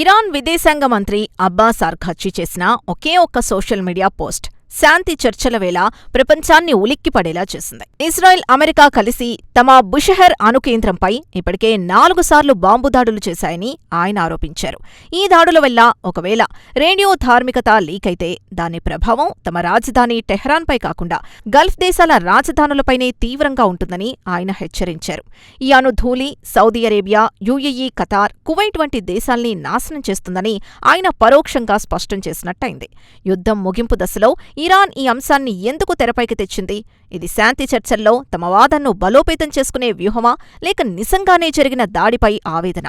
Iran విదేశాంగ మంత్రి అబ్బాస్ అర్ఘాచి చేసిన ఒకే ఒక్క సోషల్ మీడియా పోస్ట్ శాంతి చర్చల వేళ ప్రపంచాన్ని ఉలిక్కిపడేలా చేసింది. ఇజ్రాయెల్, అమెరికా కలిసి తమ బుషెహర్ అణుకేంద్రంపై ఇప్పటికే 4 సార్లు బాంబు దాడులు చేశాయని ఆయన ఆరోపించారు. ఈ దాడుల వల్ల ఒకవేళ రేడియో ధార్మికత లీకైతే దాని ప్రభావం తమ రాజధాని టెహ్రాన్పై కాకుండా గల్ఫ్ దేశాల రాజధానులపైనే తీవ్రంగా ఉంటుందని ఆయన హెచ్చరించారు. ఈ అణుధూళి Saudi Arabia, UAE, Qatar, Kuwait వంటి దేశాల్ని నాశనం చేస్తుందని ఆయన పరోక్షంగా స్పష్టం చేసినట్టయింది. యుద్ధం ముగింపు దశలో ఇరాన్ ఈ అంశాన్ని ఎందుకు తెరపైకి తెచ్చింది? ఇది శాంతి చర్చల్లో తమ వాదనను బలోపేతం చేసుకునే వ్యూహమా, లేక నిజంగానే జరిగిన దాడిపై ఆవేదన?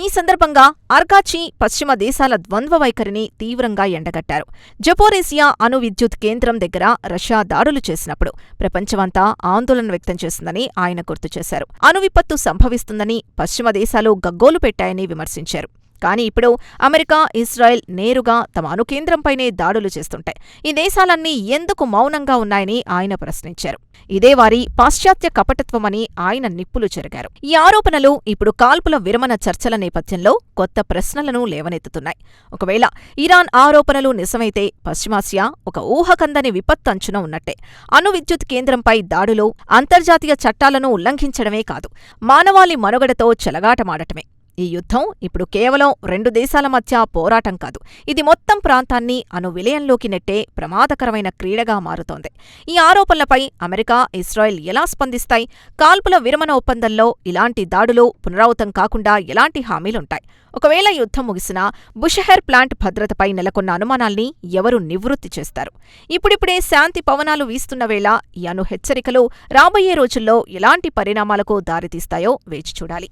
ఈ సందర్భంగా అర్ఘాచి పశ్చిమ దేశాల ద్వంద్వ వైఖరిని తీవ్రంగా ఎండగట్టారు. జపోరేసియా అణు విద్యుత్ కేంద్రం దగ్గర రష్యా దాడులు చేసినప్పుడు ప్రపంచమంతా ఆందోళన వ్యక్తం చేసిందని ఆయన గుర్తు చేశారు. అణు విపత్తు సంభవిస్తుందని పశ్చిమ దేశాలు గగ్గోలు పెట్టాయని విమర్శించారు. కానీ ఇప్పుడు అమెరికా, ఇజ్రాయెల్ నేరుగా తమ అణుకేంద్రంపైనే దాడులు చేస్తుంటాయి. ఈ దేశాలన్నీ ఎందుకు మౌనంగా ఉన్నాయని ఆయన ప్రశ్నించారు. ఇదే వారి పాశ్చాత్య కపటత్వమని ఆయన నిప్పులు చెరిగారు. ఈ ఆరోపణలు ఇప్పుడు కాల్పుల విరమణ చర్చల నేపథ్యంలో కొత్త ప్రశ్నలను లేవనెత్తుతున్నాయి. ఒకవేళ ఇరాన్ ఆరోపణలు నిజమైతే పశ్చిమాసియా ఒక ఊహకందని విపత్తంచున ఉన్నట్టే. అణు విద్యుత్ కేంద్రంపై దాడులు అంతర్జాతీయ చట్టాలను ఉల్లంఘించడమే కాదు, మానవాళి మనుగడతో చెలగాటమాడటమే. ఈ యుద్ధం ఇప్పుడు కేవలం 2 దేశాల మధ్య పోరాటం కాదు, ఇది మొత్తం ప్రాంతాన్ని అణు విలయంలోకి నెట్టే ప్రమాదకరమైన క్రీడగా మారుతోంది. ఈ ఆరోపణలపై అమెరికా, ఇజ్రాయెల్ ఎలా స్పందిస్తాయి? కాల్పుల విరమణ ఒప్పందంలో ఇలాంటి దాడులు పునరావృతం కాకుండా ఎలాంటి హామీలుంటాయి? ఒకవేళ యుద్ధం ముగిసినా బుషెహర్ ప్లాంట్ భద్రతపై నెలకొన్న అనుమానాల్ని ఎవరు నివృత్తి చేస్తారు? ఇప్పుడిప్పుడే శాంతి పవనాలు వీస్తున్న వేళ ఈ అణు హెచ్చరికలు రాబోయే రోజుల్లో ఎలాంటి పరిణామాలకు దారితీస్తాయో వేచి చూడాలి.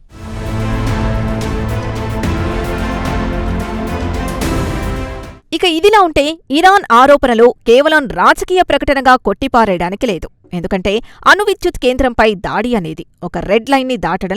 ఇక ఇదిలా ఉంటే ఇరాన్ ఆరోపణలు కేవలం రాజకీయ ప్రకటనగా కొట్టిపారేయడానికి లేదు. ఎందుకంటే అణు విద్యుత్ కేంద్రంపై దాడి అనేది ఒక రెడ్ లైన్ని దాటడం